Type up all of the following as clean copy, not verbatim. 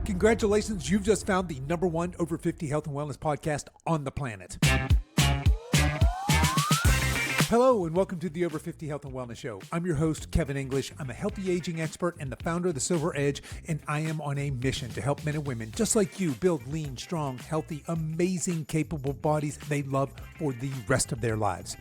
Congratulations, you've just found the number one over 50 health and wellness podcast on the planet. Hello and welcome to the Over 50 Health and Wellness Show. I'm your host, Kevin English. I'm a healthy aging expert and the founder of the Silver Edge, and I am on a mission to help men and women just like you build lean, strong, healthy, amazing, capable bodies they love for the rest of their lives.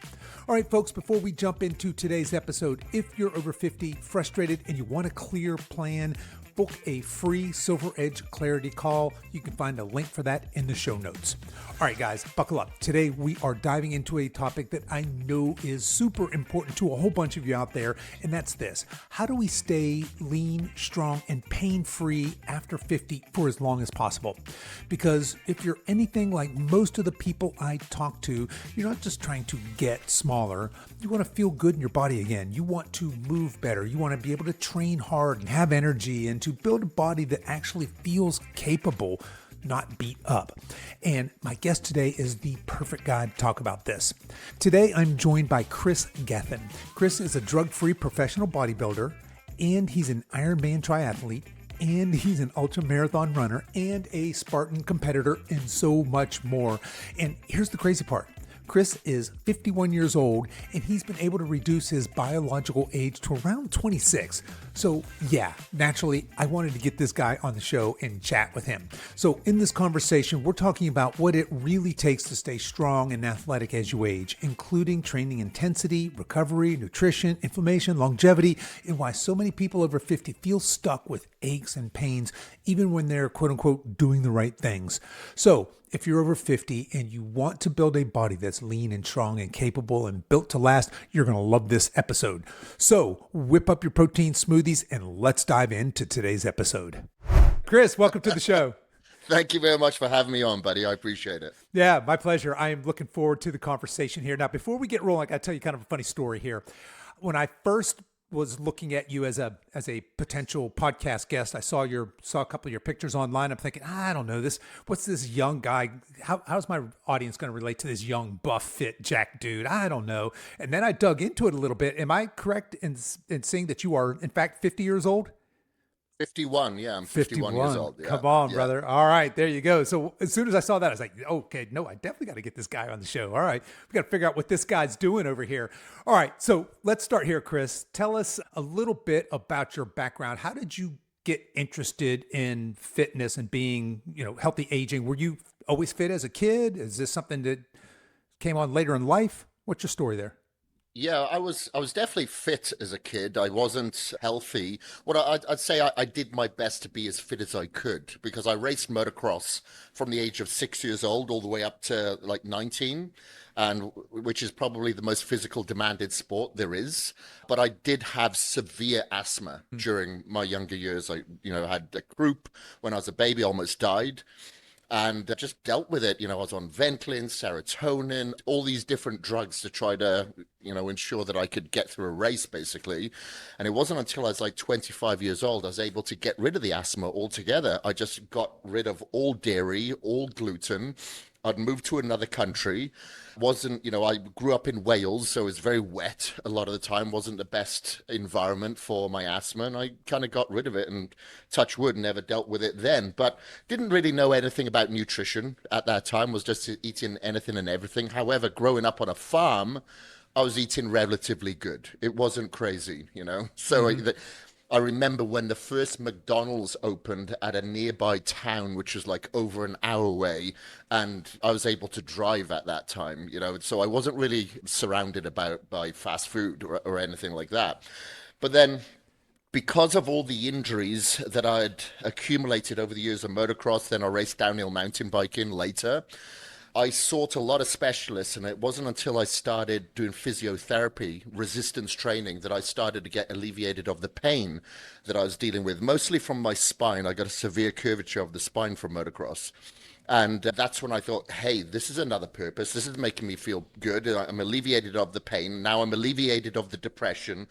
All right, folks, before we jump into today's episode, if you're over 50, frustrated, and you want a clear plan, book a free Silver Edge Clarity Call. You can find a link for that in the show notes. All right, guys, buckle up. Today, we are diving into a topic that I know is super important to a whole bunch of you out there, and that's this. How do we stay lean, strong, and pain-free after 50 for as long as possible? Because if you're anything like most of the people I talk to, you're not just trying to get smaller. You want to feel good in your body again. You want to move better. You want to be able to train hard and have energy and to build a body that actually feels capable, not beat up. And my guest today is the perfect guy to talk about this. Today, I'm joined by Kris Gethin. Kris is a drug-free professional bodybuilder, and he's an IRONMAN triathlete, and he's an ultramarathon runner, and a Spartan competitor, and so much more. And here's the crazy part. Kris is 51 years old, and he's been able to reduce his biological age to around 26. So yeah, naturally, I wanted to get this guy on the show and chat with him. So in this conversation, we're talking about what it really takes to stay strong and athletic as you age, including training intensity, recovery, nutrition, inflammation, longevity, and why so many people over 50 feel stuck with aches and pains, even when they're quote unquote doing the right things. So if you're over 50 and you want to build a body that's lean and strong and capable and built to last, you're going to love this episode. So whip up your protein smoothies and let's dive into today's episode. Kris, welcome to the show. Thank you very much for having me on, buddy. I appreciate it. Yeah, my pleasure. I am looking forward to the conversation here. Now, before we get rolling, I got to tell you kind of a funny story here. When I first was looking at you as a potential podcast guest, I saw a couple of your pictures online. I'm thinking, I don't know this. What's this young guy? How's my audience going to relate to this young, buff, fit, jack dude? I don't know. And then I dug into it a little bit. Am I correct in saying that you are in fact 50 years old? 51, yeah, I'm 51 years old. Yeah. Come on, yeah. brother. All right, there you go. So as soon as I saw that, I was like, okay, no, I definitely got to get this guy on the show. All right, we got to figure out what this guy's doing over here. All right, so let's start here, Kris. Tell us a little bit about your background. How did you get interested in fitness and being, healthy aging? Were you always fit as a kid? Is this something that came on later in life? What's your story there? Yeah, I was definitely fit as a kid. I wasn't healthy. I'd say I did my best to be as fit as I could because I raced motocross from the age of 6 years old all the way up to like 19, and which is probably the most physical demanded sport there is. But I did have severe asthma during my younger years. I, had a croup when I was a baby, almost died. And just dealt with it. I was on Ventolin, serotonin, all these different drugs to try to, ensure that I could get through a race, basically. And it wasn't until I was like 25 years old, I was able to get rid of the asthma altogether. I just got rid of all dairy, all gluten. I'd moved to another country. I grew up in Wales, so it was very wet a lot of the time. Wasn't the best environment for my asthma, and I kind of got rid of it and touch wood, never dealt with it then. But didn't really know anything about nutrition at that time, was just eating anything and everything. However, growing up on a farm, I was eating relatively good. It wasn't crazy, So I remember when the first McDonald's opened at a nearby town, which was like over an hour away, and I was able to drive at that time, so I wasn't really surrounded by fast food or anything like that. But then because of all the injuries that I'd accumulated over the years of motocross, then I raced downhill mountain biking later. I sought a lot of specialists, and it wasn't until I started doing physiotherapy, resistance training, that I started to get alleviated of the pain that I was dealing with, mostly from my spine. I got a severe curvature of the spine from motocross. And that's when I thought, hey, this is another purpose. This is making me feel good. I'm alleviated of the pain. Now I'm alleviated of the depression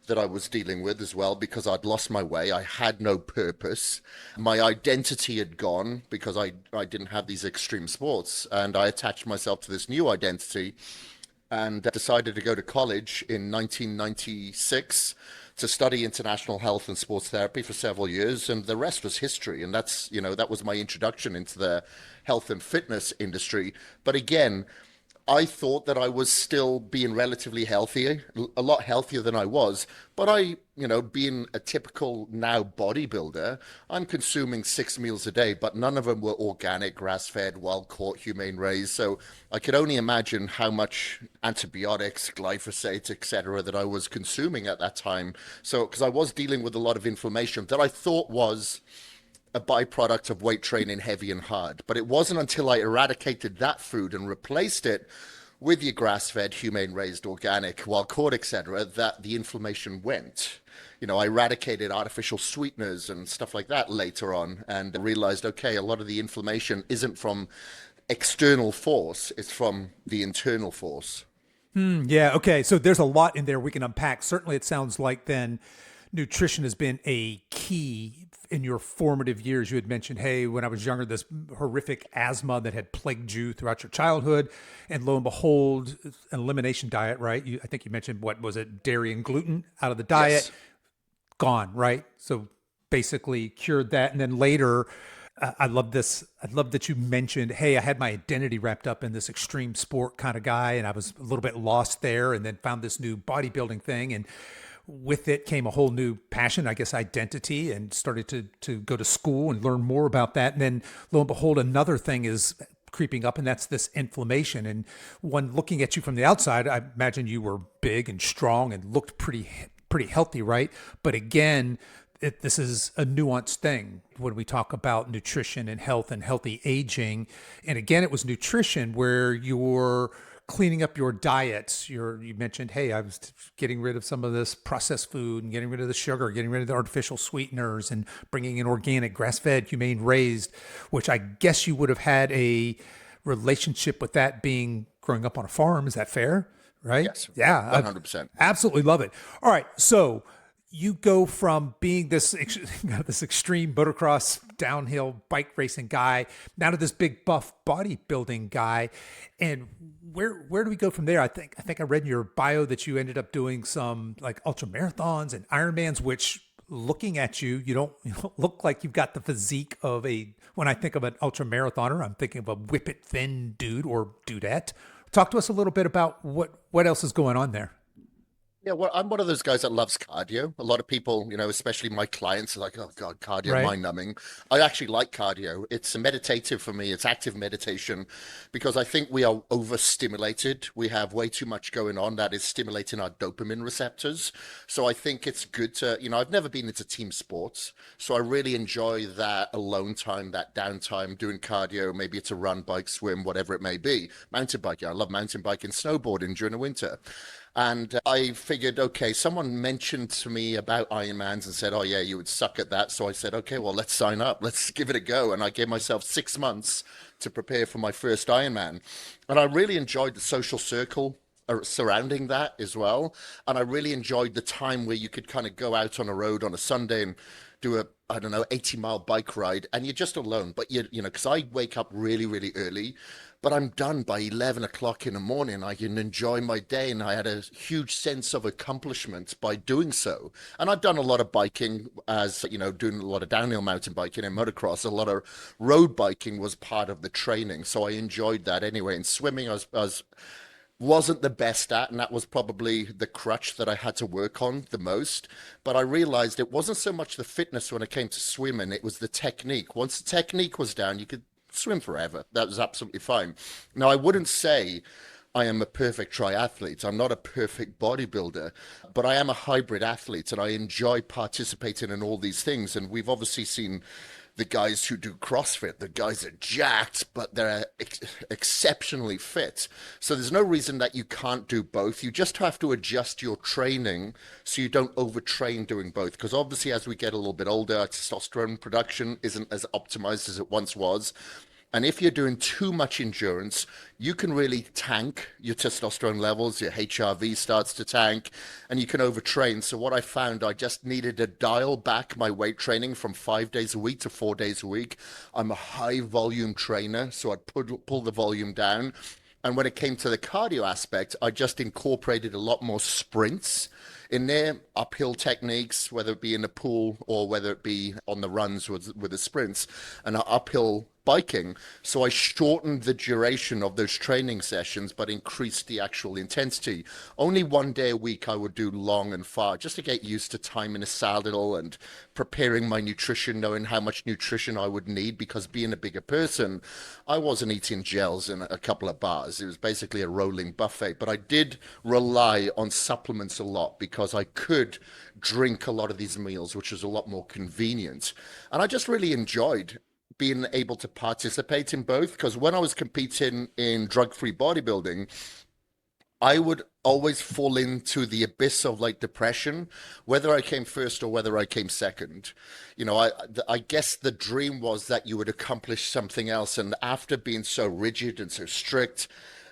that I was dealing with as well, because I'd lost my way. I had no purpose. My identity had gone because I didn't have these extreme sports. And I attached myself to this new identity and decided to go to college in 1996 to study international health and sports therapy for several years, and the rest was history. And that's, that was my introduction into the health and fitness industry. But again, I thought that I was still being relatively healthy, a lot healthier than I was. But being a typical now bodybuilder, I'm consuming 6 meals a day, but none of them were organic, grass-fed, wild-caught, humane-raised. So I could only imagine how much antibiotics, glyphosate, etc., that I was consuming at that time. So, because I was dealing with a lot of inflammation that I thought was a byproduct of weight training heavy and hard. But it wasn't until I eradicated that food and replaced it with your grass-fed, humane-raised, organic, wild-caught, etc., that the inflammation went. I eradicated artificial sweeteners and stuff like that later on, and realized, okay, a lot of the inflammation isn't from external force, it's from the internal force. Yeah. Okay. So there's a lot in there we can unpack. Certainly, it sounds like then nutrition has been a key in your formative years. You had mentioned, hey, when I was younger, this horrific asthma that had plagued you throughout your childhood, and lo and behold, an elimination diet, right? I think you mentioned, what was it, dairy and gluten out of the diet, Yes. gone, right? So basically cured that, and then later. I love this. I love that you mentioned, hey, I had my identity wrapped up in this extreme sport kind of guy, and I was a little bit lost there, and then found this new bodybuilding thing. And with it came a whole new passion, I guess, identity, and started to go to school and learn more about that. And then lo and behold, another thing is creeping up, and that's this inflammation. And one looking at you from the outside, I imagine you were big and strong and looked pretty healthy, right? But again, this is a nuanced thing when we talk about nutrition and health and healthy aging. And again, it was nutrition where you're cleaning up your diets. You mentioned, hey, I was getting rid of some of this processed food and getting rid of the sugar, getting rid of the artificial sweeteners, and bringing in organic, grass-fed, humane raised, which I guess you would have had a relationship with that being growing up on a farm. Is that fair? Right? Yes. Yeah. 100%. Absolutely love it. All right. So you go from being this extreme motocross downhill bike racing guy now to this big buff bodybuilding guy. And where do we go from there? I think I read in your bio that you ended up doing some like ultramarathons and Ironmans, which, looking at you, you don't look like you've got the physique of when I think of an ultramarathoner, I'm thinking of a whip it thin dude or dudette. Talk to us a little bit about what else is going on there. Yeah, well, I'm one of those guys that loves cardio. A lot of people, especially my clients, are like, oh God, cardio, Right. mind numbing. I actually like cardio. It's meditative for me. It's active meditation because I think we are overstimulated. We have way too much going on that is stimulating our dopamine receptors. So I think it's good to, I've never been into team sports. So I really enjoy that alone time, that downtime, doing cardio. Maybe it's a run, bike, swim, whatever it may be. Mountain biking. I love mountain biking, snowboarding during the winter. And I figured, okay, someone mentioned to me about Ironmans and said, oh, yeah, you would suck at that. So I said, okay, well, let's sign up. Let's give it a go. And I gave myself 6 months to prepare for my first Ironman. And I really enjoyed the social circle surrounding that as well. And I really enjoyed the time where you could kind of go out on a road on a Sunday and do I don't know, 80-mile bike ride, and you're just alone. But because I wake up really, really early, but I'm done by 11 o'clock in the morning. I can enjoy my day, and I had a huge sense of accomplishment by doing so. And I've done a lot of biking, as doing a lot of downhill mountain biking and motocross. A lot of road biking was part of the training, so I enjoyed that anyway. And swimming, I wasn't the best at, and that was probably the crutch that I had to work on the most. But I realized it wasn't so much the fitness when it came to swimming, it was the technique. Once the technique was down, you could swim forever. That was absolutely fine. Now, I wouldn't say I am a perfect triathlete. I'm not a perfect bodybuilder, but I am a hybrid athlete, and I enjoy participating in all these things. And we've obviously seen the guys who do CrossFit, the guys are jacked, but they're exceptionally fit. So there's no reason that you can't do both. You just have to adjust your training so you don't overtrain doing both. Because obviously, as we get a little bit older, our testosterone production isn't as optimized as it once was. And if you're doing too much endurance, you can really tank your testosterone levels, your HRV starts to tank, and you can overtrain. So what I found, I just needed to dial back my weight training from 5 days a week to 4 days a week. I'm a high volume trainer, so I'd pull the volume down. And when it came to the cardio aspect, I just incorporated a lot more sprints in their uphill techniques, whether it be in the pool or whether it be on the runs with the sprints and uphill biking. So I shortened the duration of those training sessions, but increased the actual intensity. Only one day a week I would do long and far, just to get used to time in a saddle and preparing my nutrition, knowing how much nutrition I would need, because being a bigger person, I wasn't eating gels and a couple of bars. It was basically a rolling buffet, but I did rely on supplements a lot because I could drink a lot of these meals, which was a lot more convenient. And I just really enjoyed being able to participate in both, because when I was competing in drug-free bodybuilding, I would always fall into the abyss of like depression, whether I came first or whether I came second. I guess the dream was that you would accomplish something else. And after being so rigid and so strict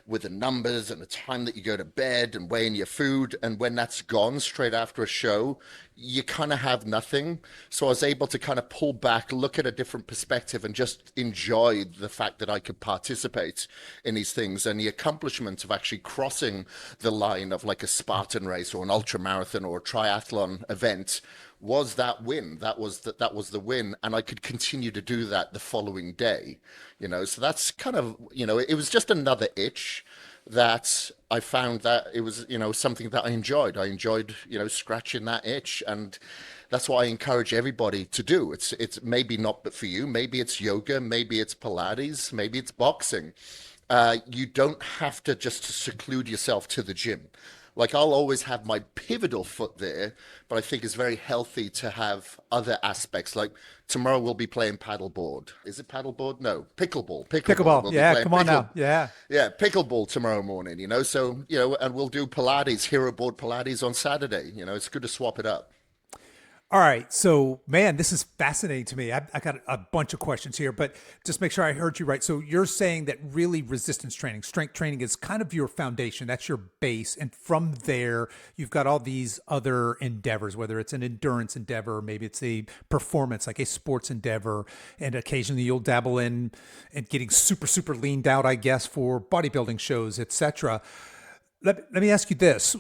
with the numbers and the time that you go to bed and weighing your food, and when that's gone straight after a show, you kind of have nothing. So I was able to kind of pull back, look at a different perspective, and just enjoy the fact that I could participate in these things, and the accomplishment of actually crossing the line of like a Spartan race or an ultramarathon or a triathlon event was that win. That was the win, and I could continue to do that the following day. So that's kind of, it was just another itch that I found that it was, something that I enjoyed. I enjoyed, scratching that itch, and that's what I encourage everybody to do. It's maybe not but for you. Maybe it's yoga, maybe it's Pilates, maybe it's boxing. You don't have to just seclude yourself to the gym. Like, I'll always have my pivotal foot there, but I think it's very healthy to have other aspects. Like tomorrow we'll be playing paddleboard. Is it paddleboard? No, pickleball. Pickleball. Pickleball. Yeah, come on now. Yeah. Yeah, pickleball tomorrow morning, So, and we'll do Pilates, hero board Pilates on Saturday. It's good to swap it up. All right. So, man, this is fascinating to me. I got a bunch of questions here, but just make sure I heard you right. So you're saying that really resistance training, strength training is kind of your foundation. That's your base. And from there, you've got all these other endeavors, whether it's an endurance endeavor, maybe it's a performance, like a sports endeavor. And occasionally you'll dabble in and getting super, super leaned out, I guess, for bodybuilding shows, etc. Let me ask you this.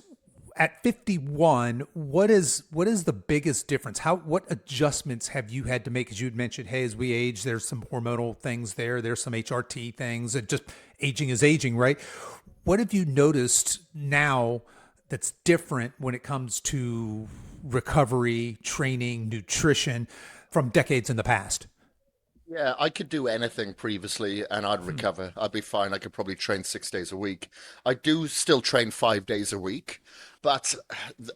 At 51, what is the biggest difference? What adjustments have you had to make? As you had mentioned, hey, as we age, there's some hormonal things there's some HRT things, and just aging is aging, right? What have you noticed now that's different when it comes to recovery, training, nutrition from decades in the past? Yeah, I could do anything previously and I'd recover. I'd be fine. I could probably train 6 days a week. I do still train 5 days a week, but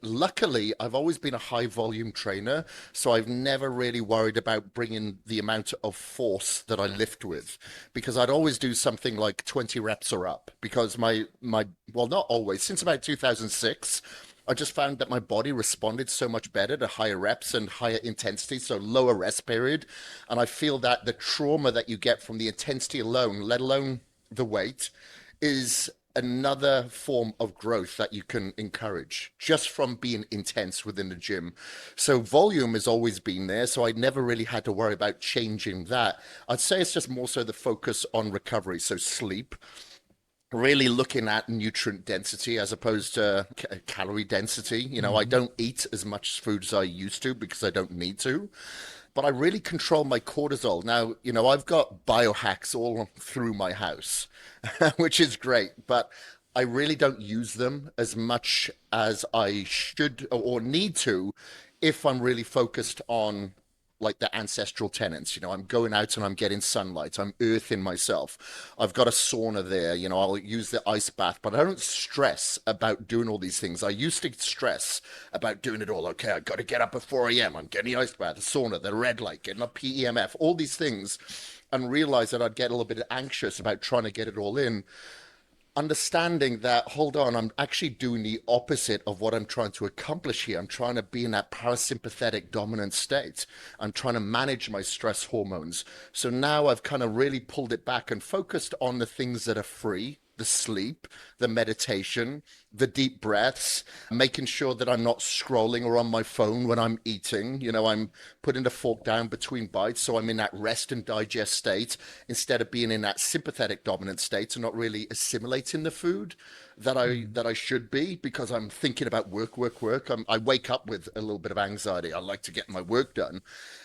luckily I've always been a high volume trainer, so I've never really worried about bringing the amount of force that I lift with, because I'd always do something like 20 reps or up, because well, not always, since about 2006, I just found that my body responded so much better to higher reps and higher intensity, so lower rest period. And I feel that the trauma that you get from the intensity alone, let alone the weight, is another form of growth that you can encourage just from being intense within the gym. So volume has always been there, so I never really had to worry about changing that. I'd say it's just more so the focus on recovery, so sleep, really looking at nutrient density as opposed to calorie density. I don't eat as much food as I used to because I don't need to, but I really control my cortisol. Now, I've got biohacks all through my house, which is great, but I really don't use them as much as I should or need to if I'm really focused on like the ancestral tenets. I'm going out and I'm getting sunlight. I'm earthing myself. I've got a sauna there. I'll use the ice bath, but I don't stress about doing all these things. I used to stress about doing it all. Okay, I got to get up at 4 a.m. I'm getting the ice bath, the sauna, the red light, getting a PEMF, all these things, and realize that I'd get a little bit anxious about trying to get it all in. Understanding that, hold on, I'm actually doing the opposite of what I'm trying to accomplish here. I'm trying to be in that parasympathetic dominant state. I'm trying to manage my stress hormones. So now I've kind of really pulled it back and focused on the things that are free, the sleep, the meditation, the deep breaths, making sure that I'm not scrolling or on my phone when I'm eating. I'm putting the fork down between bites, so I'm in that rest and digest state instead of being in that sympathetic dominant state and not really assimilating the food that I should be, because I'm thinking about work, work, work. I wake up with a little bit of anxiety. I like to get my work done,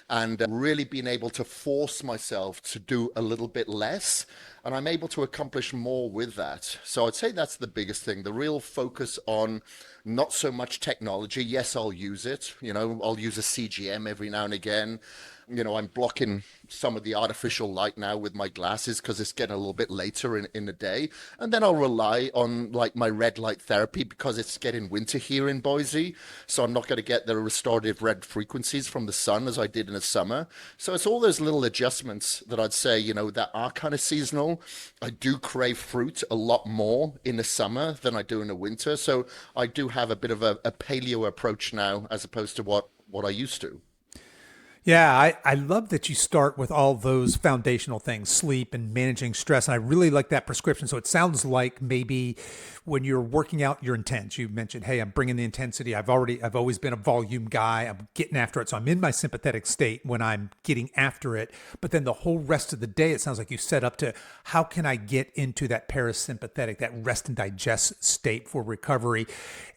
and really being able to force myself to do a little bit less, and I'm able to accomplish more with that. So I'd say that's the biggest thing, the real focus on not so much technology. Yes, I'll use it. I'll use a CGM every now and again. I'm blocking some of the artificial light now with my glasses because it's getting a little bit later in the day. And then I'll rely on like my red light therapy because it's getting winter here in Boise. So I'm not going to get the restorative red frequencies from the sun as I did in the summer. So it's all those little adjustments that I'd say, that are kind of seasonal. I do crave fruit a lot more in the summer than I do in the winter. So I do have a bit of a paleo approach now as opposed to what I used to. Yeah, I love that you start with all those foundational things, sleep and managing stress. And I really like that prescription. So it sounds like maybe when you're working out your intense, you mentioned, hey, I'm bringing the intensity. I've always been a volume guy. I'm getting after it. So I'm in my sympathetic state when I'm getting after it. But then the whole rest of the day, it sounds like you set up to how can I get into that parasympathetic, that rest and digest state for recovery.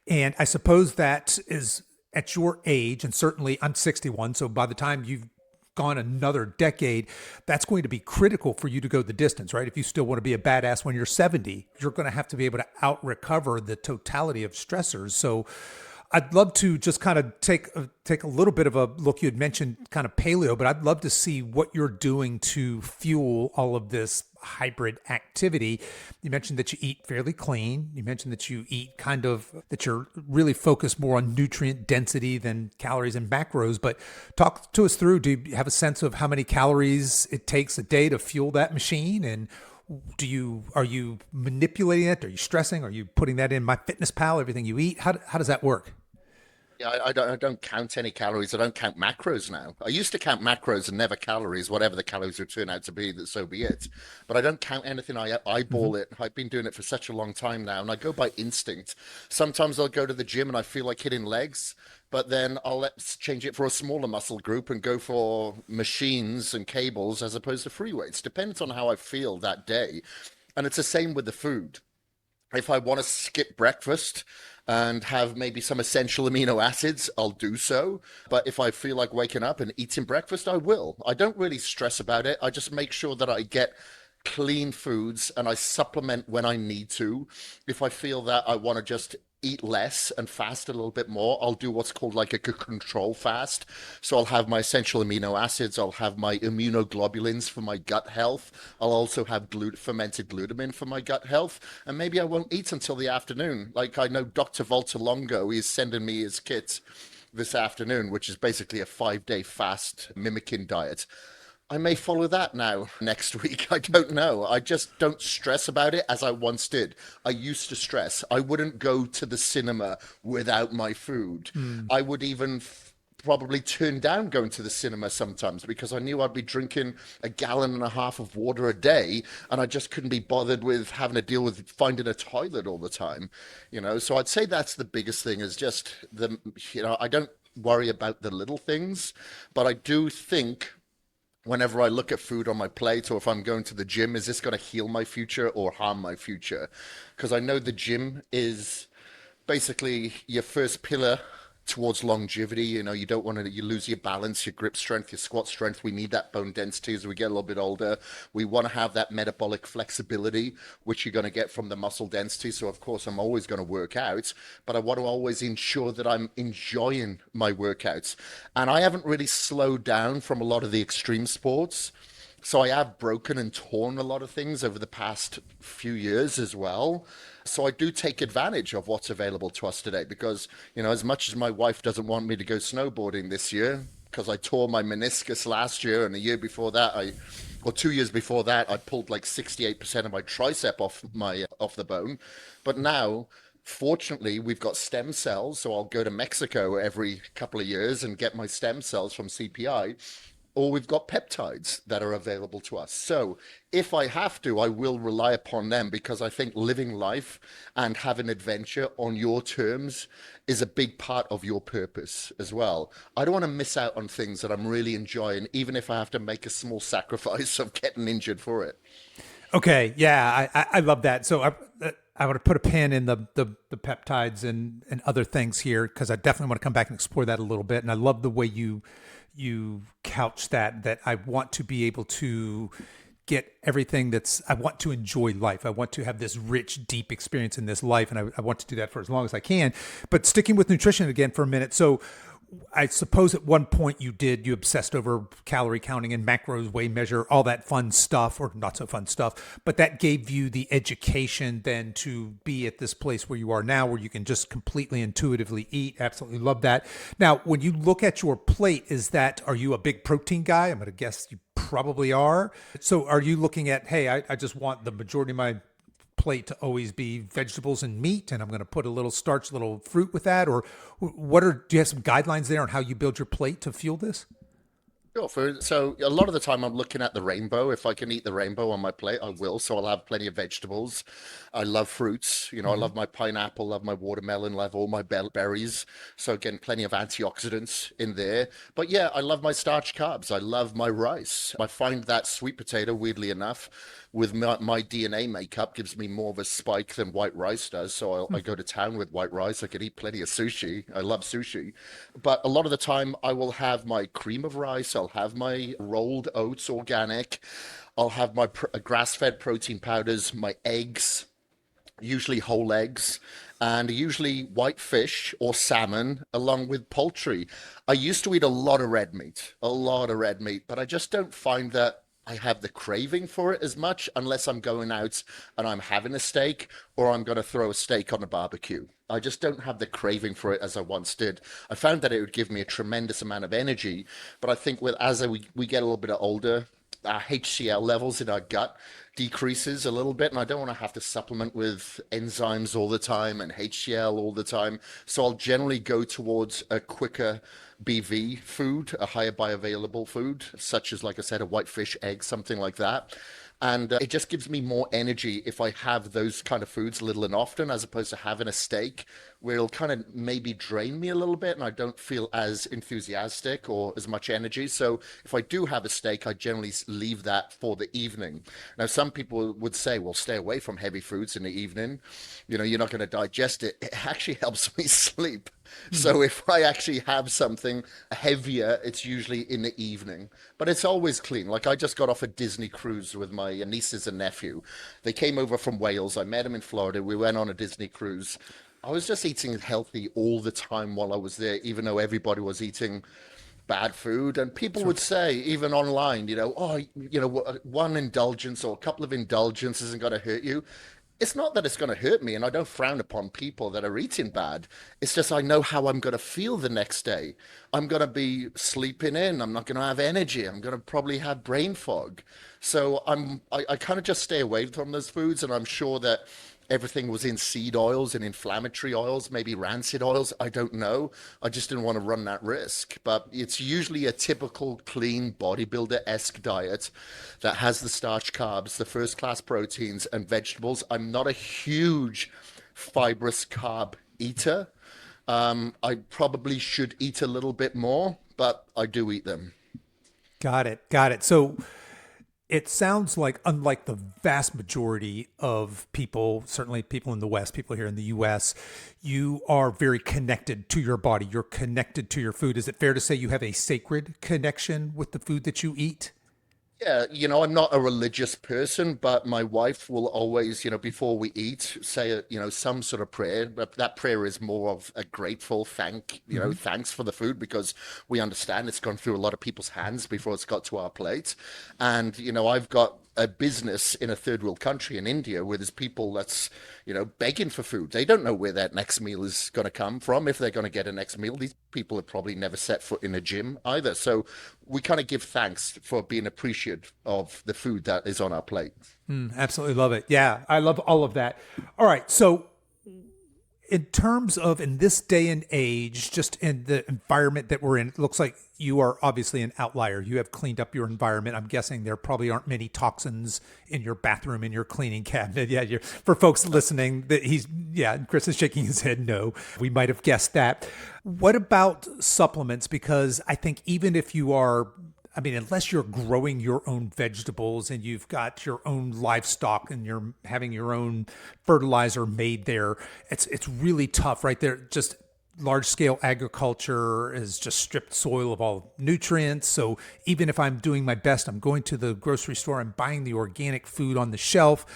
And I suppose that is at your age, and certainly I'm 61, so by the time you've gone another decade, that's going to be critical for you to go the distance, right? If you still want to be a badass when you're 70, you're going to have to be able to out recover the totality of stressors. So I'd love to just kind of take a little bit of a look. You had mentioned kind of paleo, but I'd love to see what you're doing to fuel all of this hybrid activity. You mentioned that you eat fairly clean. You mentioned that you eat that you're really focused more on nutrient density than calories and macros. But talk to us through, do you have a sense of how many calories it takes a day to fuel that machine? And are you manipulating it? Are you stressing? Are you putting that in MyFitnessPal, everything you eat? How does that work? Yeah, I don't count any calories. I don't count macros now. I used to count macros and never calories. Whatever the calories would turn out to be, that so be it. But I don't count anything. I eyeball it. I've been doing it for such a long time now, and I go by instinct. Sometimes I'll go to the gym and I feel like hitting legs, but then let's change it for a smaller muscle group and go for machines and cables as opposed to free weights. Depends on how I feel that day. And it's the same with the food. If I want to skip breakfast and have maybe some essential amino acids, I'll do so. But if I feel like waking up and eating breakfast, I will. I don't really stress about it. I just make sure that I get clean foods and I supplement when I need to. If I feel that I want to just eat less and fast a little bit more, I'll do what's called like a control fast. So I'll have my essential amino acids, I'll have my immunoglobulins for my gut health, I'll also have fermented glutamine for my gut health, and maybe I won't eat until the afternoon. Like I know Dr. Volta Longo is sending me his kit this afternoon, which is basically a 5-day fast mimicking diet. I may follow that now next week. I don't know. I just don't stress about it as I once did. I used to stress. I wouldn't go to the cinema without my food. I would even probably turn down going to the cinema sometimes because I knew I'd be drinking a gallon and a half of water a day and I just couldn't be bothered with having to deal with finding a toilet all the time. So I'd say that's the biggest thing is just I don't worry about the little things, but I do think whenever I look at food on my plate or if I'm going to the gym, is this going to heal my future or harm my future? Because I know the gym is basically your first pillar towards longevity. You don't want to, you lose your balance, your grip strength, your squat strength. We need that bone density as we get a little bit older. We want to have that metabolic flexibility, which you're going to get from the muscle density. So of course, I'm always going to work out, but I want to always ensure that I'm enjoying my workouts. And I haven't really slowed down from a lot of the extreme sports. So I have broken and torn a lot of things over the past few years as well. So I do take advantage of what's available to us today because, as much as my wife doesn't want me to go snowboarding this year, because I tore my meniscus last year and the year before that, or 2 years before that, I pulled like 68% of my tricep off the bone. But now, fortunately, we've got stem cells. So I'll go to Mexico every couple of years and get my stem cells from CPI. or we've got peptides that are available to us. So if I have to, I will rely upon them because I think living life and having adventure on your terms is a big part of your purpose as well. I don't want to miss out on things that I'm really enjoying, even if I have to make a small sacrifice of getting injured for it. Okay, yeah, I love that. So I want to put a pin in the peptides and other things here because I definitely want to come back and explore that a little bit. And I love the way you couch that I want to be able to get everything I want to enjoy life. I want to have this rich, deep experience in this life, and I want to do that for as long as I can. But sticking with nutrition again for a minute, so I suppose at one point you obsessed over calorie counting and macros, weigh measure, all that fun stuff, or not so fun stuff, but that gave you the education then to be at this place where you are now, where you can just completely intuitively eat. Absolutely love that. Now, when you look at your plate, are you a big protein guy? I'm going to guess you probably are. So are you looking at, hey, I just want the majority of my plate to always be vegetables and meat, and I'm going to put a little starch, a little fruit with that? Or do you have some guidelines there on how you build your plate to fuel this? Sure. So a lot of the time I'm looking at the rainbow. If I can eat the rainbow on my plate, I will. So I'll have plenty of vegetables. I love fruits. I love my pineapple, love my watermelon, love all my berries. So again, plenty of antioxidants in there. But yeah, I love my starch carbs. I love my rice. I find that sweet potato, weirdly enough, with my DNA makeup gives me more of a spike than white rice does. So I go to town with white rice. I could eat plenty of sushi. I love sushi. But a lot of the time I will have my cream of rice. I'll have my rolled oats organic. I'll have my grass-fed protein powders, my eggs, usually whole eggs, and usually white fish or salmon along with poultry. I used to eat a lot of red meat, but I just don't find that I have the craving for it as much unless I'm going out and I'm having a steak or I'm going to throw a steak on a barbecue. I just don't have the craving for it as I once did. I found that it would give me a tremendous amount of energy, but I think as we get a little bit older, our HCl levels in our gut decreases a little bit, and I don't want to have to supplement with enzymes all the time and HCl all the time. So I'll generally go towards a quicker BV food, a higher bioavailable food, such as, like I said, a white fish, egg, something like that. And it just gives me more energy if I have those kind of foods little and often, as opposed to having a steak where it'll kind of maybe drain me a little bit and I don't feel as enthusiastic or as much energy. So if I do have a steak, I generally leave that for the evening. Now, some people would say, well, stay away from heavy foods in the evening. You're not going to digest it. It actually helps me sleep. So if I actually have something heavier, it's usually in the evening, but it's always clean. Like I just got off a Disney cruise with my nieces and nephew. They came over from Wales. I met them in Florida. We went on a Disney cruise. I was just eating healthy all the time while I was there, even though everybody was eating bad food. And people would say, even online, one indulgence or a couple of indulgences isn't going to hurt you. It's not that it's going to hurt me, and I don't frown upon people that are eating bad. It's just I know how I'm going to feel the next day. I'm going to be sleeping in. I'm not going to have energy. I'm going to probably have brain fog. So I kind of just stay away from those foods, and I'm sure that everything was in seed oils and inflammatory oils, maybe rancid oils. I don't know. I just didn't want to run that risk. But it's usually a typical clean bodybuilder-esque diet that has the starch carbs, the first-class proteins, and vegetables. I'm not a huge fibrous carb eater. I probably should eat a little bit more, but I do eat them. Got it. So it sounds like, unlike the vast majority of people, certainly people in the West, people here in the US, you are very connected to your body. You're connected to your food. Is it fair to say you have a sacred connection with the food that you eat? Yeah, I'm not a religious person, but my wife will always, before we eat, say, some sort of prayer. But that prayer is more of a grateful thanks for the food because we understand it's gone through a lot of people's hands before it's got to our plate. And, I've got a business in a third world country in India where there's people that's, begging for food. They don't know where that next meal is going to come from. If they're going to get a next meal, these people have probably never set foot in a gym either. So we kind of give thanks for being appreciative of the food that is on our plate. Absolutely love it. Yeah, I love all of that. All right. So In terms of in this day and age, just in the environment that we're in, it looks like you are obviously an outlier. You have cleaned up your environment. I'm guessing there probably aren't many toxins in your bathroom, in your cleaning cabinet. Yeah, for folks listening, that Kris is shaking his head. No, we might have guessed that. What about supplements? Because I think even if you are, I mean, unless you're growing your own vegetables and you've got your own livestock and you're having your own fertilizer made there, it's really tough, right? There, just large scale agriculture has just stripped soil of all nutrients. So even if I'm doing my best, I'm going to the grocery store, I'm buying the organic food on the shelf.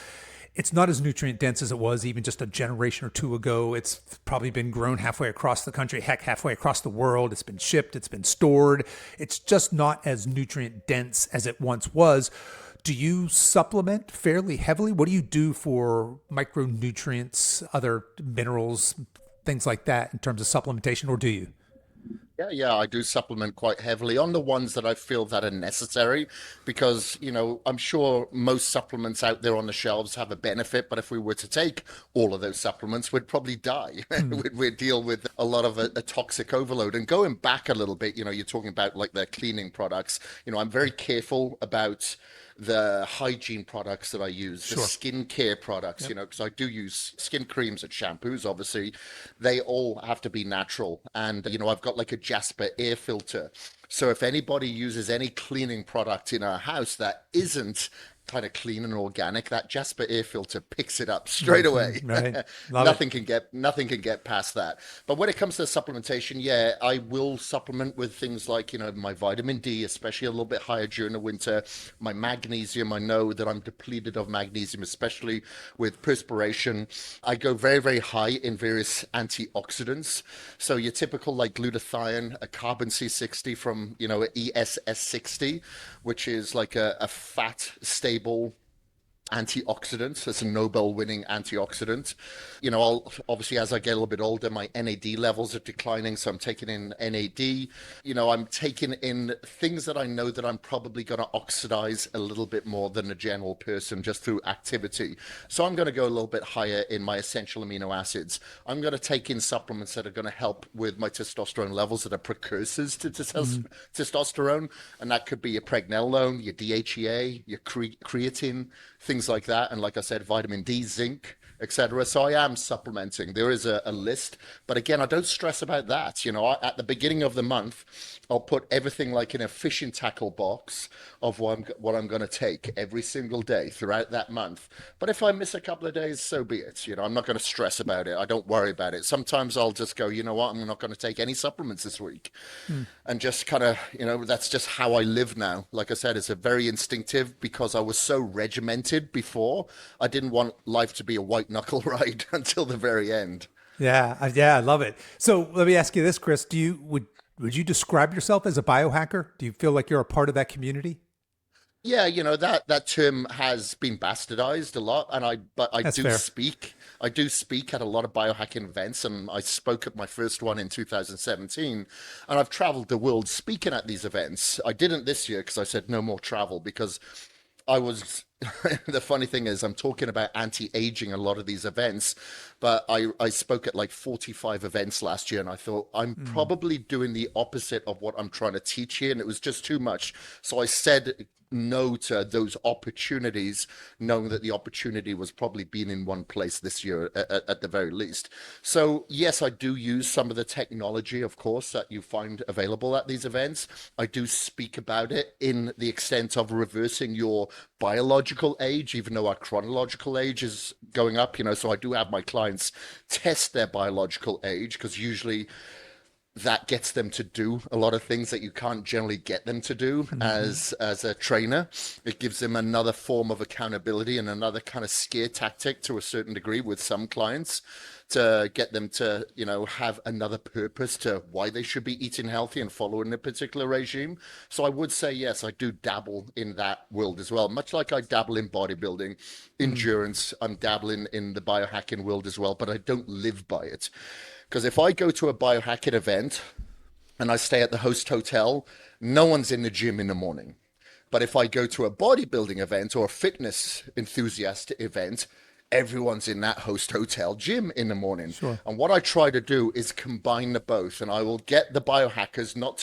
It's not as nutrient dense as it was even just a generation or two ago. It's probably been grown halfway across the country, heck, halfway across the world. It's been shipped, it's been stored. It's just not as nutrient dense as it once was. Do you supplement fairly heavily? What do you do for micronutrients, other minerals, things like that in terms of supplementation, or do you? Yeah, I do supplement quite heavily on the ones that I feel that are necessary because, I'm sure most supplements out there on the shelves have a benefit, but if we were to take all of those supplements, we'd probably die. We'd deal with a lot of a toxic overload. And going back a little bit, you're talking about like the cleaning products. I'm very careful about the hygiene products that I use, the skincare products, because I do use skin creams and shampoos, obviously. They all have to be natural. And, I've got like a Jasper air filter. So if anybody uses any cleaning product in our house that isn't kind of clean and organic, that Jasper air filter picks it up straight away. Right. Nothing can get past that. But when it comes to supplementation, yeah, I will supplement with things like, my vitamin D, especially a little bit higher during the winter. My magnesium, I know that I'm depleted of magnesium, especially with perspiration. I go very, very high in various antioxidants. So your typical like glutathione, a carbon C60 from, a ESS60, which is like a fat stable antioxidant. It's a Nobel-winning antioxidant. I'll obviously, as I get a little bit older, my NAD levels are declining, so I'm taking in NAD. I'm taking in things that I know that I'm probably going to oxidize a little bit more than a general person just through activity. So I'm going to go a little bit higher in my essential amino acids. I'm going to take in supplements that are going to help with my testosterone levels that are precursors to testosterone, and that could be your pregnenolone, your DHEA, your creatine, things like that. And like I said, vitamin D, zinc, etc. So I am supplementing. There is a list, but again, I don't stress about that. At the beginning of the month, I'll put everything like in a fishing tackle box of what I'm going to take every single day throughout that month. But if I miss a couple of days, so be it. I'm not going to stress about it. I don't worry about it. Sometimes I'll just go, you know what, I'm not going to take any supplements this week. And just kind of, that's just how I live now. Like I said, it's a very instinctive because I was so regimented before. I didn't want life to be a white knuckle ride until the very end. Yeah, I love it. So let me ask you this, Kris. Would you describe yourself as a biohacker? Do you feel like you're a part of that community? Yeah, that term has been bastardized a lot, but I That's do fair. speak. I do speak at a lot of biohacking events, and I spoke at my first one in 2017, and I've traveled the world speaking at these events. I didn't this year because I said no more travel because I was the funny thing is I'm talking about anti-aging a lot of these events, but I spoke at like 45 events last year, and I thought I'm probably doing the opposite of what I'm trying to teach here, and it was just too much. So I said no to those opportunities, knowing that the opportunity was probably being in one place this year at the very least. So yes, I do use some of the technology, of course, that you find available at these events. I do speak about it in the extent of reversing your biological age, even though our chronological age is going up, so I do have my clients test their biological age because usually that gets them to do a lot of things that you can't generally get them to do as a trainer. It gives them another form of accountability and another kind of scare tactic to a certain degree with some clients to get them to, have another purpose to why they should be eating healthy and following a particular regime. So I would say, yes, I do dabble in that world as well. Much like I dabble in bodybuilding, endurance, I'm dabbling in the biohacking world as well, but I don't live by it. Because if I go to a biohacking event and I stay at the host hotel, no one's in the gym in the morning. But if I go to a bodybuilding event or a fitness enthusiast event, everyone's in that host hotel gym in the morning. Sure. And what I try to do is combine the both. And I will get the biohackers not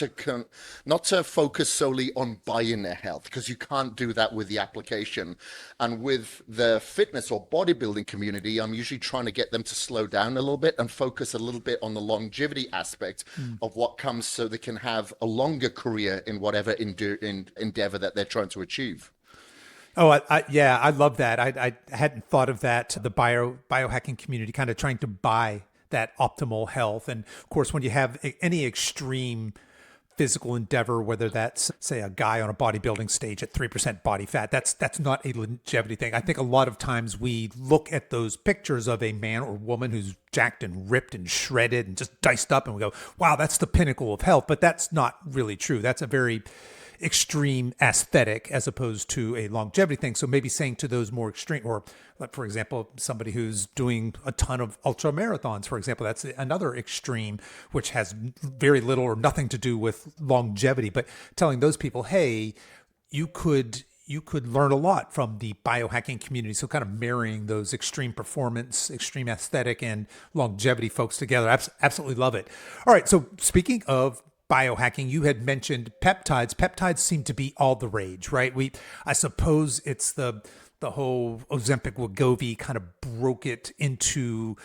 to focus solely on buying their health, because you can't do that with the application. And with the fitness or bodybuilding community, I'm usually trying to get them to slow down a little bit and focus a little bit on the longevity aspect of what comes, so they can have a longer career in whatever endeavor that they're trying to achieve. Oh, yeah, I love that. I hadn't thought of that. The biohacking community kind of trying to buy that optimal health. And of course, when you have any extreme physical endeavor, whether that's, say, a guy on a bodybuilding stage at 3% body fat, that's not a longevity thing. I think a lot of times we look at those pictures of a man or woman who's jacked and ripped and shredded and just diced up, and we go, wow, that's the pinnacle of health. But that's not really true. That's a very extreme aesthetic as opposed to a longevity thing. So maybe saying to those more extreme, or like, for example, somebody who's doing a ton of ultra marathons, for example, that's another extreme, which has very little or nothing to do with longevity, but telling those people, hey, you could learn a lot from the biohacking community. So kind of marrying those extreme performance, extreme aesthetic, and longevity folks together. Absolutely love it. All right. So speaking of biohacking, you had mentioned peptides. Peptides seem to be all the rage, right? I suppose it's the whole Ozempic Wegovy kind of broke it into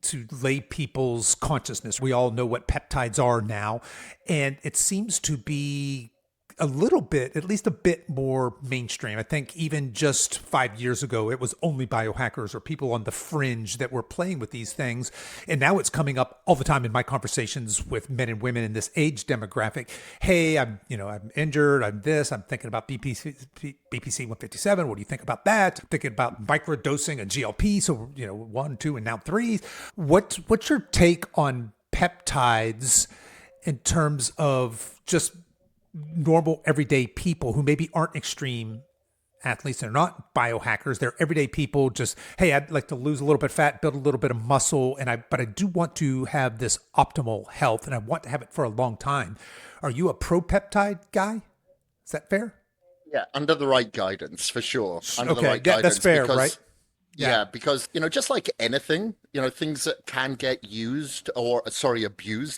to lay people's consciousness. We all know what peptides are now, and it seems to be a little bit, at least a bit more mainstream. I think even just 5 years ago, it was only biohackers or people on the fringe that were playing with these things. And now it's coming up all the time in my conversations with men and women in this age demographic. Hey, I'm injured. I'm thinking about BPC 157. What do you think about that? I'm thinking about microdosing a GLP. So, 1, 2, and now 3. What's your take on peptides in terms of just normal everyday people who maybe aren't extreme athletes? They're not biohackers. They're everyday people. Just, hey, I'd like to lose a little bit of fat, build a little bit of muscle, but I do want to have this optimal health, and I want to have it for a long time. Are you a pro peptide guy? Is that fair? Yeah, under the right guidance, for sure. Under the Okay, right yeah, that's guidance, fair, because right? yeah, because, just like anything, things that can get abused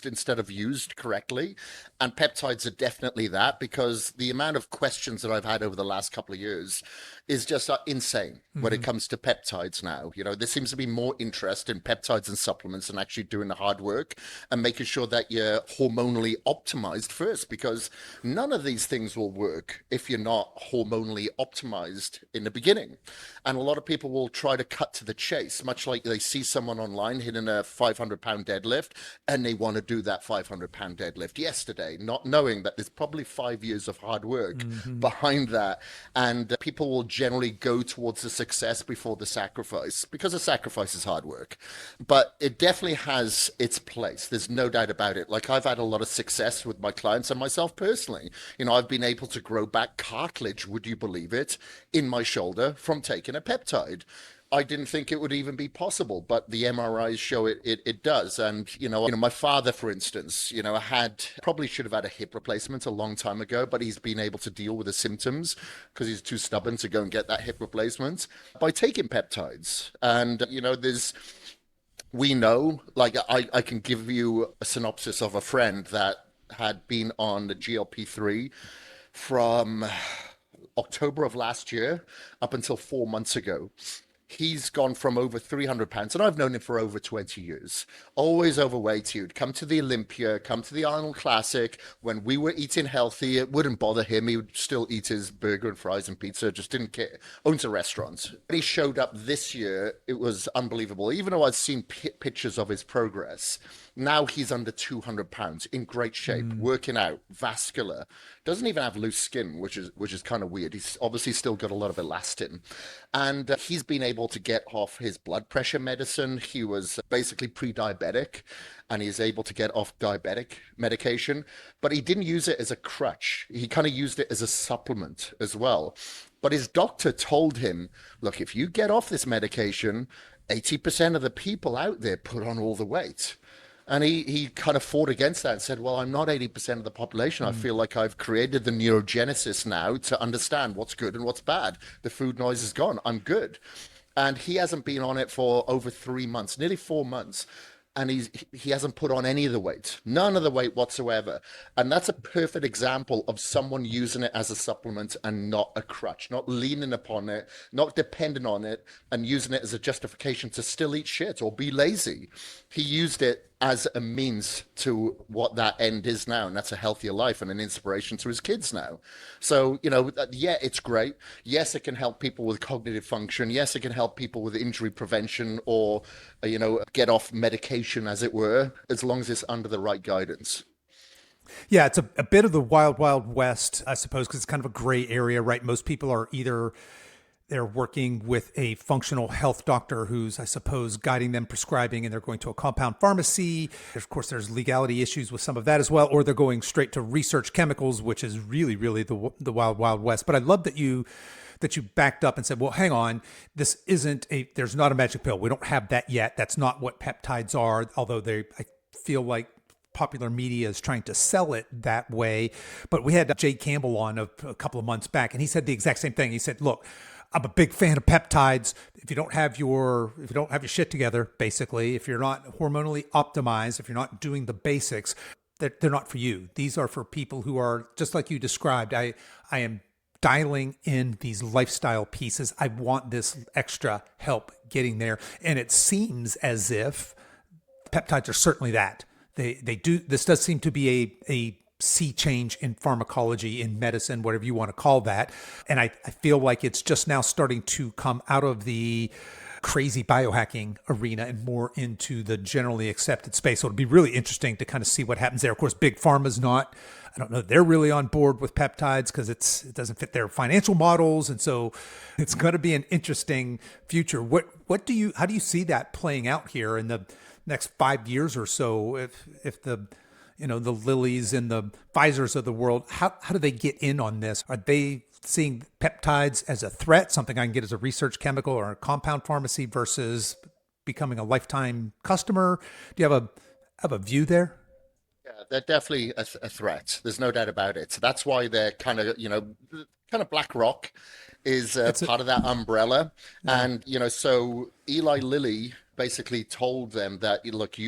instead of used correctly. And peptides are definitely that, because the amount of questions that I've had over the last couple of years is just insane when it comes to peptides now. There seems to be more interest in peptides and supplements than actually doing the hard work and making sure that you're hormonally optimized first, because none of these things will work if you're not hormonally optimized in the beginning. And a lot of people will try to cut to the chase, much like they see someone online hitting a 500-pound deadlift and they want to do that 500-pound deadlift yesterday, not knowing that there's probably 5 years of hard work behind that. And people will generally go towards the success before the sacrifice, because the sacrifice is hard work. But it definitely has its place. There's no doubt about it. Like, I've had a lot of success with my clients and myself personally. I've been able to grow back cartilage, would you believe it, in my shoulder from taking a peptide. I didn't think it would even be possible, but the MRIs show it does. And, my father, for instance, probably should have had a hip replacement a long time ago, but he's been able to deal with the symptoms because he's too stubborn to go and get that hip replacement by taking peptides. And, we know, like, I can give you a synopsis of a friend that had been on the GLP-3 from October of last year up until 4 months ago. He's gone from over 300 pounds, and I've known him for over 20 years. Always overweight. He would come to the Olympia, come to the Arnold Classic. When we were eating healthy, it wouldn't bother him. He would still eat his burger and fries and pizza, just didn't care. Owns a restaurant. When he showed up this year, it was unbelievable. Even though I'd seen pictures of his progress, now he's under 200 pounds, in great shape, working out, vascular. Doesn't even have loose skin, which is kind of weird. He's obviously still got a lot of elastin. And he's been able to get off his blood pressure medicine. He was basically pre-diabetic, and he's able to get off diabetic medication. But he didn't use it as a crutch. He kind of used it as a supplement as well. But his doctor told him, look, if you get off this medication, 80% of the people out there put on all the weight. And he kind of fought against that and said, well, I'm not 80% of the population. I feel like I've created the neurogenesis now to understand what's good and what's bad. The food noise is gone. I'm good. and he hasn't been on it for over 3 months, nearly 4 months. And he hasn't put on any of the weight, none of the weight whatsoever. And that's a perfect example of someone using it as a supplement and not a crutch, not leaning upon it, not depending on it, and using it as a justification to still eat shit or be lazy. He used it as a means to what that end is now, and that's a healthier life and an inspiration to his kids now. So, yeah, it's great. Yes, it can help people with cognitive function. Yes, it can help people with injury prevention or, get off medication, as it were, as long as it's under the right guidance. Yeah, it's a bit of the wild, wild west, I suppose, because it's kind of a gray area, right? Most people are either they're working with a functional health doctor who's, I suppose, guiding them, prescribing, and they're going to a compound pharmacy. Of course, there's legality issues with some of that as well, or they're going straight to research chemicals, which is really, really the wild, wild west. But I love that you backed up and said, well, hang on, there's not a magic pill. We don't have that yet. That's not what peptides are, although I feel like popular media is trying to sell it that way. But we had Jay Campbell on a couple of months back, and he said the exact same thing. He said, look, I'm a big fan of peptides. If you don't have your shit together, basically, if you're not hormonally optimized, if you're not doing the basics, they're not for you. These are for people who are just like you described. I am dialing in these lifestyle pieces. I want this extra help getting there. And it seems as if peptides are certainly that. They do. This does seem to be a sea change in pharmacology, in medicine, whatever you want to call that. And I feel like it's just now starting to come out of the crazy biohacking arena and more into the generally accepted space. So it'll be really interesting to kind of see what happens there. Of course, Big Pharma's not, I don't know, they're really on board with peptides because it doesn't fit their financial models. And so it's going to be an interesting future. How do you see that playing out here in the next 5 years or so? If the Lillys and the Pfizers of the world, how do they get in on this? Are they seeing peptides as a threat, something I can get as a research chemical or a compound pharmacy versus becoming a lifetime customer? Do you have a view there? Yeah, they're definitely a threat. There's no doubt about it. So that's why they're kind of BlackRock is part of that umbrella. Yeah. And, so Eli Lilly basically told them that, look,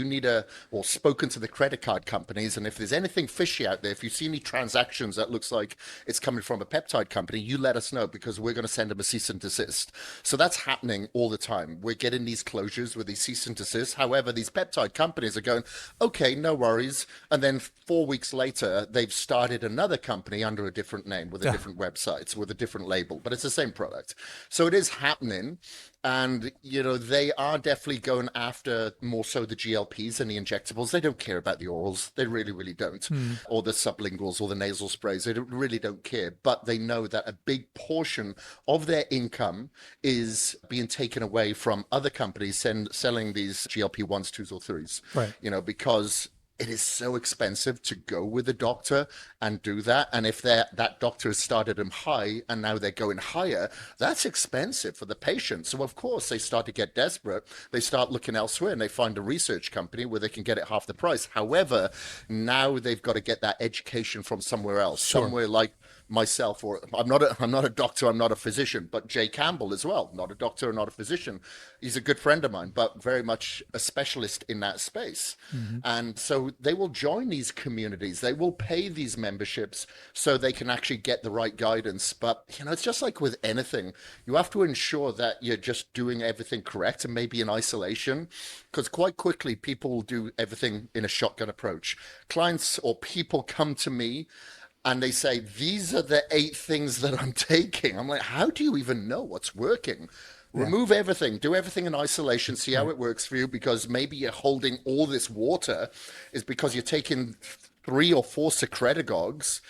or spoken to the credit card companies, and if there's anything fishy out there, if you see any transactions that looks like it's coming from a peptide company, you let us know because we're going to send them a cease and desist. So that's happening all the time. We're getting these closures with these cease and desist. However, these peptide companies are going, okay, no worries. And then 4 weeks later, they've started another company under a different name with a different website, with a different label, but it's the same product. So it is happening. And, they are definitely going after more so the GLPs and the injectables. They don't care about the orals. They really, really don't. Or the sublinguals or the nasal sprays. They really don't care. But they know that a big portion of their income is being taken away from other companies selling these GLP-1s, 2s, or 3s. Right. Because it is so expensive to go with a doctor and do that. And if that doctor has started them high and now they're going higher, that's expensive for the patient. So of course they start to get desperate. They start looking elsewhere and they find a research company where they can get it half the price. However, now they've got to get that education from somewhere else, somewhere like myself, or I'm not a doctor, I'm not a physician, but Jay Campbell as well, not a doctor, not a physician. He's a good friend of mine, but very much a specialist in that space. And so they will join these communities, they will pay these memberships so they can actually get the right guidance. But it's just like with anything, you have to ensure that you're just doing everything correct and maybe in isolation, because quite quickly people will do everything in a shotgun approach. Clients or people come to me and they say, these are the 8 things that I'm taking. I'm like, how do you even know what's working? Remove everything, do everything in isolation, see how it works for you, because maybe you're holding all this water is because you're taking 3 or 4 secretagogues.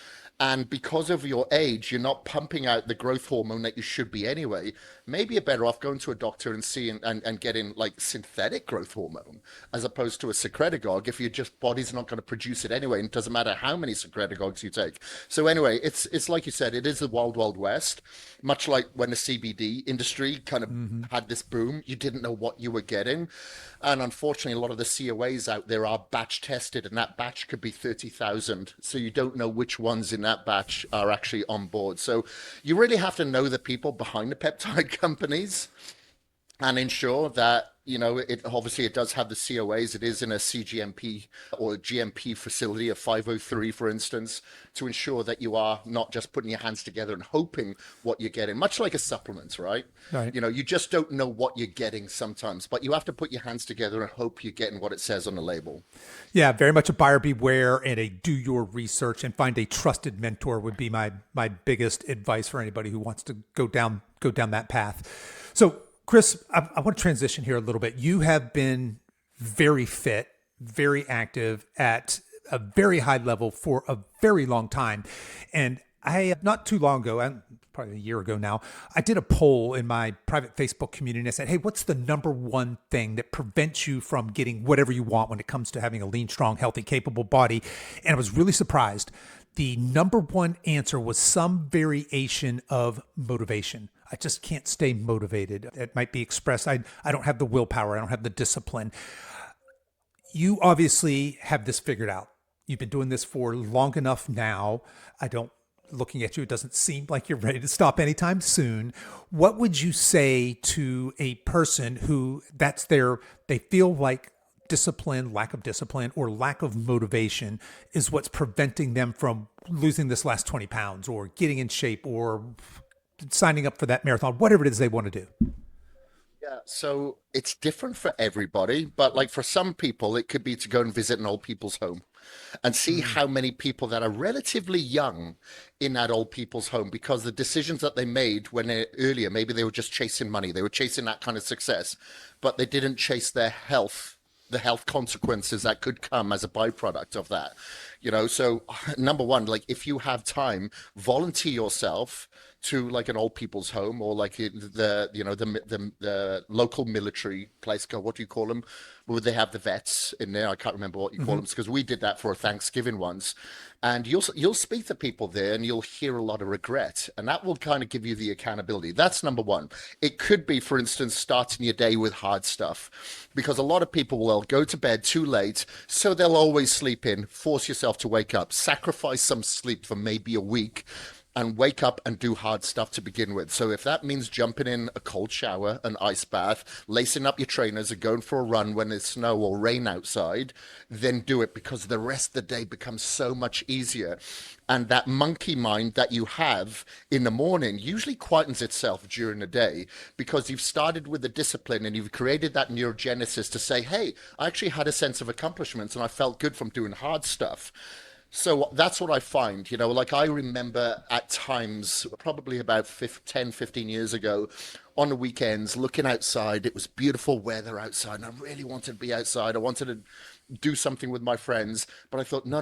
And because of your age, you're not pumping out the growth hormone that you should be anyway. Maybe you're better off going to a doctor and seeing and getting like synthetic growth hormone as opposed to a secretagogue if your just body's not going to produce it anyway. And it doesn't matter how many secretagogues you take. So anyway, it's like you said, it is the wild, wild west. Much like when the CBD industry kind of had this boom, you didn't know what you were getting. And unfortunately, a lot of the COAs out there are batch tested, and that batch could be 30,000. So you don't know which ones in that batch are actually on board. So you really have to know the people behind the peptide companies and ensure that it obviously it does have the COAs. It is in a CGMP or GMP facility, a 503, for instance, to ensure that you are not just putting your hands together and hoping what you're getting, much like a supplement, right? Right. You just don't know what you're getting sometimes, but you have to put your hands together and hope you're getting what it says on the label. Yeah, very much a buyer beware and a do your research and find a trusted mentor would be my biggest advice for anybody who wants to go down that path. So, Kris, I want to transition here a little bit. You have been very fit, very active at a very high level for a very long time. And I, not too long ago, probably a year ago now, I did a poll in my private Facebook community and I said, hey, what's the number one thing that prevents you from getting whatever you want when it comes to having a lean, strong, healthy, capable body? And I was really surprised. The number one answer was some variation of motivation. I just can't stay motivated. It might be expressed. I don't have the willpower. I don't have the discipline. You obviously have this figured out. You've been doing this for long enough now. Looking at you, it doesn't seem like you're ready to stop anytime soon. What would you say to a person who they feel like discipline, lack of discipline, or lack of motivation is what's preventing them from losing this last 20 pounds or getting in shape or signing up for that marathon, whatever it is they want to do? Yeah, so it's different for everybody, but like for some people, it could be to go and visit an old people's home and see how many people that are relatively young in that old people's home, because the decisions that they made when earlier, maybe they were just chasing money, they were chasing that kind of success, but they didn't chase their health, the health consequences that could come as a byproduct of that. So number one, like if you have time, volunteer yourself to like an old people's home, or like the local military place. What do you call them? Would they have the vets in there? I can't remember what you call them, because we did that for a Thanksgiving once. And you'll speak to people there and you'll hear a lot of regret, and that will kind of give you the accountability. That's number one. It could be, for instance, starting your day with hard stuff, because a lot of people will go to bed too late, so they'll always sleep in. Force yourself to wake up, sacrifice some sleep for maybe a week, and wake up and do hard stuff to begin with. So if that means jumping in a cold shower, an ice bath, lacing up your trainers and going for a run when there's snow or rain outside, then do it, because the rest of the day becomes so much easier. And that monkey mind that you have in the morning usually quietens itself during the day, because you've started with the discipline and you've created that neurogenesis to say, hey, I actually had a sense of accomplishments and I felt good from doing hard stuff. So that's what I find, like I remember at times, probably about 10, 15 years ago, on the weekends, looking outside. It was beautiful weather outside, and I really wanted to be outside. I wanted to do something with my friends, but I thought, no,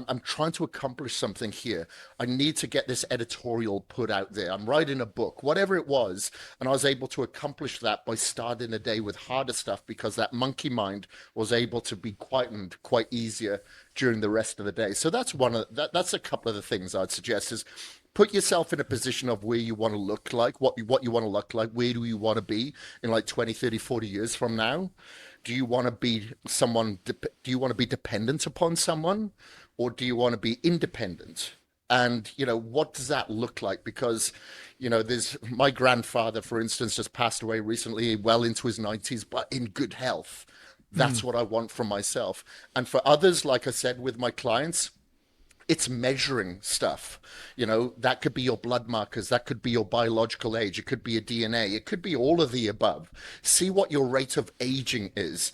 I'm trying to accomplish something here. I need to get this editorial put out there. I'm writing a book, whatever it was. And I was able to accomplish that by starting the day with harder stuff, because that monkey mind was able to be quietened quite easier during the rest of the day. So that's a couple of the things I'd suggest is put yourself in a position of where you want to look like, what you want to look like, where do you want to be in like 20, 30, 40 years from now? Do you want to be dependent upon someone, or do you want to be independent? And, what does that look like? Because, there's my grandfather, for instance, just passed away recently, well into his 90s, but in good health. That's what I want from myself. And for others, like I said, with my clients, it's measuring stuff. That could be your blood markers, that could be your biological age, it could be a DNA, it could be all of the above. See what your rate of aging is.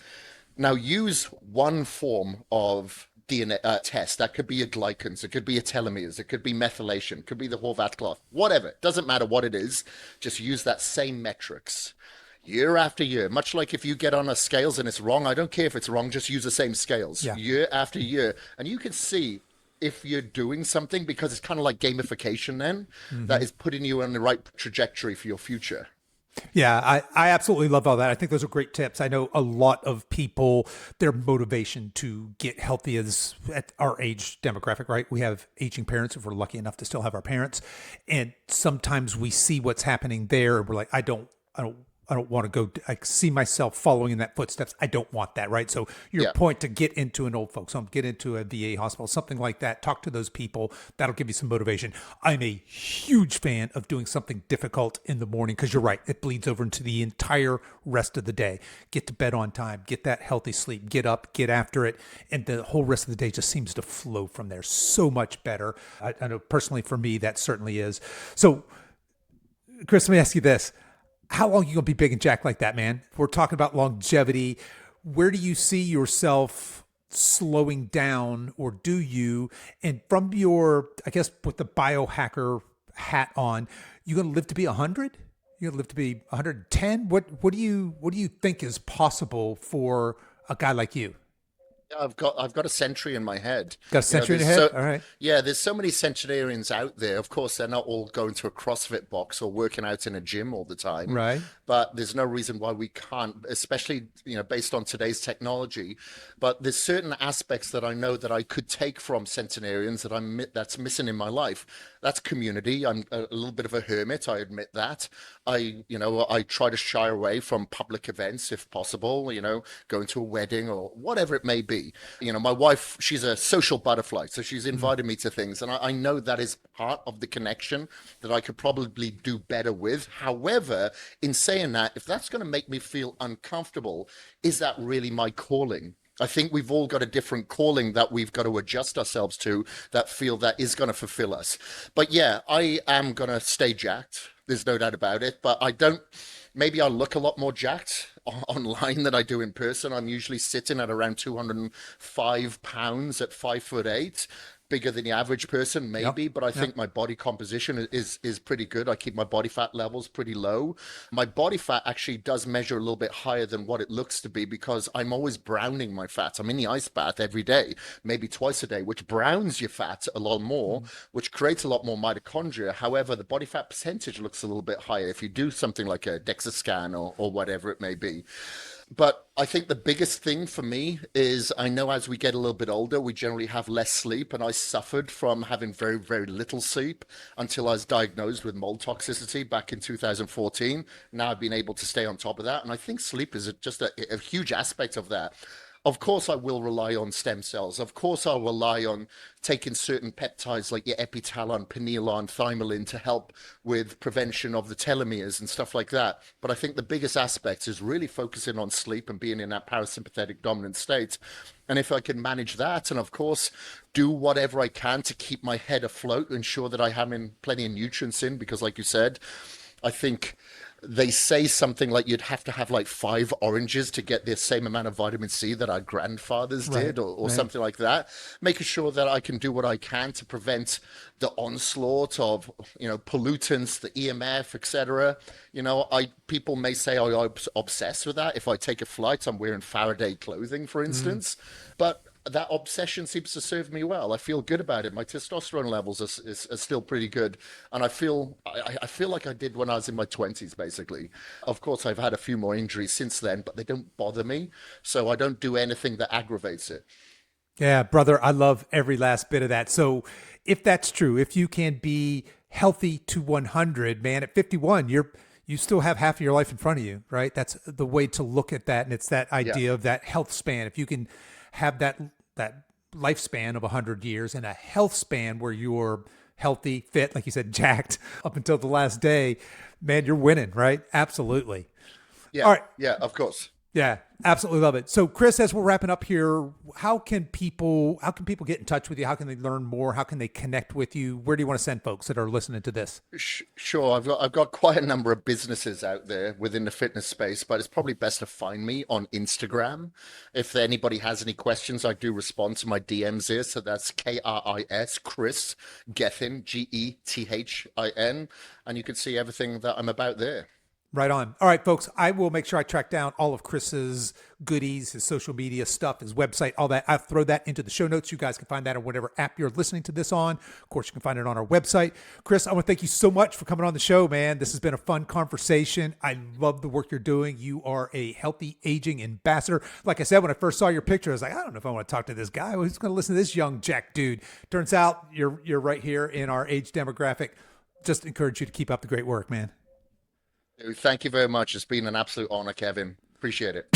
Now use one form of DNA test. That could be your glycans, it could be your telomeres, it could be methylation, it could be the Horvath cloth, whatever. It doesn't matter what it is, just use that same metrics year after year. Much like if you get on a scales and it's wrong, I don't care if it's wrong, just use the same scales, Yeah. year after year, and you can see if you're doing something, because it's kind of like gamification then, that is putting you on the right trajectory for your future. Yeah, I absolutely love all that. I think those are great tips. I know a lot of people, their motivation to get healthy is at our age demographic, right? We have aging parents if we're lucky enough to still have our parents. And sometimes we see what's happening there and we're like, I don't don't want to go, I see myself following in that footsteps. I don't want that, right? So your Yeah. point to get into an old folks home, get into a VA hospital, something like that, talk to those people, that'll give you some motivation. I'm a huge fan of doing something difficult in the morning because you're right, it bleeds over into the entire rest of the day. Get to bed on time, get that healthy sleep, get up, get after it, and the whole rest of the day just seems to flow from there so much better. I know personally for me, that certainly is. So, Kris, let me ask you this. How long are you going to be big and jacked like that, man? If we're talking about longevity, where do you see yourself slowing down, or do you? And from your, I guess, with the biohacker hat on, you going to live to be 100? You going to live to be 110? What do you think is possible for a guy like you? Yeah, I've got a century in my head. Got a century in your head? All right. Yeah, there's so many centenarians out there. Of course, they're not all going to a CrossFit box or working out in a gym all the time. Right. But there's no reason why we can't, especially, based on today's technology. But there's certain aspects that I know that I could take from centenarians that's missing in my life. That's community. I'm a little bit of a hermit, I admit that. I try to shy away from public events if possible, going to a wedding or whatever it may be. My wife, she's a social butterfly, so she's invited me to things, and I know that is part of the connection that I could probably do better with. However, in saying that, if that's going to make me feel uncomfortable, is that really my calling? I think we've all got a different calling that we've got to adjust ourselves to, that feel that is going to fulfill us. But yeah, I am going to stay jacked. There's no doubt about it. But maybe I look a lot more jacked online than I do in person. I'm usually sitting at around 205 pounds at 5'8". Bigger than the average person, maybe, but I think my body composition is pretty good. I keep my body fat levels pretty low. My body fat actually does measure a little bit higher than what it looks to be because I'm always browning my fat. I'm in the ice bath every day, maybe twice a day, which browns your fat a lot more, which creates a lot more mitochondria. However, the body fat percentage looks a little bit higher if you do something like a DEXA scan or whatever it may be. But I think the biggest thing for me is I know as we get a little bit older, we generally have less sleep. And I suffered from having very, very little sleep until I was diagnosed with mold toxicity back in 2014. Now I've been able to stay on top of that. And I think sleep is just a huge aspect of that. Of course, I will rely on stem cells. Of course, I'll rely on taking certain peptides like your epitalon, pinealon, thymolin to help with prevention of the telomeres and stuff like that. But I think the biggest aspect is really focusing on sleep and being in that parasympathetic dominant state. And if I can manage that, and of course, do whatever I can to keep my head afloat, ensure that I have plenty of nutrients in, because like you said, I think they say something like you'd have to have like 5 oranges to get the same amount of vitamin C that our grandfathers did, or something like that. Making sure that I can do what I can to prevent the onslaught of, pollutants, the EMF, etc. People may say I'm obsessed with that. If I take a flight, I'm wearing Faraday clothing, for instance. But that obsession seems to serve me well. I feel good about it. My testosterone levels are still pretty good, and I feel like I did when I was in my 20s, basically. Of course, I've had a few more injuries since then, but they don't bother me, so I don't do anything that aggravates it. Yeah, brother, I love every last bit of that. So if that's true, if you can be healthy to 100, man, at 51, you still have half of your life in front of you, right? That's the way to look at that, and it's that idea of that health span. If you can have that lifespan of 100 years and a health span where you're healthy, fit, like you said, jacked up until the last day, man, you're winning, right? Absolutely. Yeah. All right. Yeah, of course. Yeah, absolutely love it. So Kris, as we're wrapping up here, how can people get in touch with you? How can they learn more? How can they connect with you? Where do you want to send folks that are listening to this? Sure. I've got quite a number of businesses out there within the fitness space, but it's probably best to find me on Instagram. If anybody has any questions, I do respond to my DMs here. So that's Kris Gethin, Gethin, and you can see everything that I'm about there. Right on. All right, folks, I will make sure I track down all of Kris's goodies, his social media stuff, his website, all that. I'll throw that into the show notes. You guys can find that on whatever app you're listening to this on. Of course, you can find it on our website. Kris, I want to thank you so much for coming on the show, man. This has been a fun conversation. I love the work you're doing. You are a healthy aging ambassador. Like I said, when I first saw your picture, I was like, I don't know if I want to talk to this guy. Who's going to listen to this young jack dude? Turns out you're right here in our age demographic. Just encourage you to keep up the great work, man. Thank you very much. It's been an absolute honor, Kevin. Appreciate it.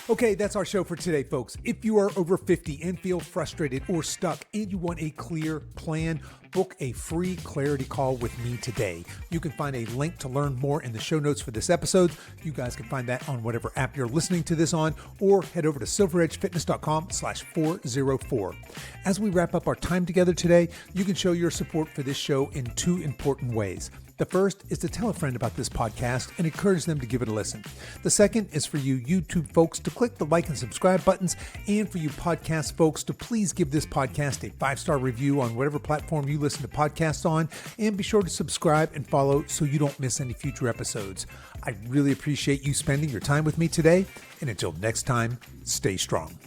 Okay, that's our show for today, folks. If you are over 50 and feel frustrated or stuck and you want a clear plan, book a free clarity call with me today. You can find a link to learn more in the show notes for this episode. You guys can find that on whatever app you're listening to this on, or head over to silveredgefitness.com/404. As we wrap up our time together today, you can show your support for this show in two important ways. The first is to tell a friend about this podcast and encourage them to give it a listen. The second is for you YouTube folks to click the like and subscribe buttons, and for you podcast folks to please give this podcast a 5-star review on whatever platform you listen to podcasts on, and be sure to subscribe and follow so you don't miss any future episodes. I really appreciate you spending your time with me today, and until next time, stay strong.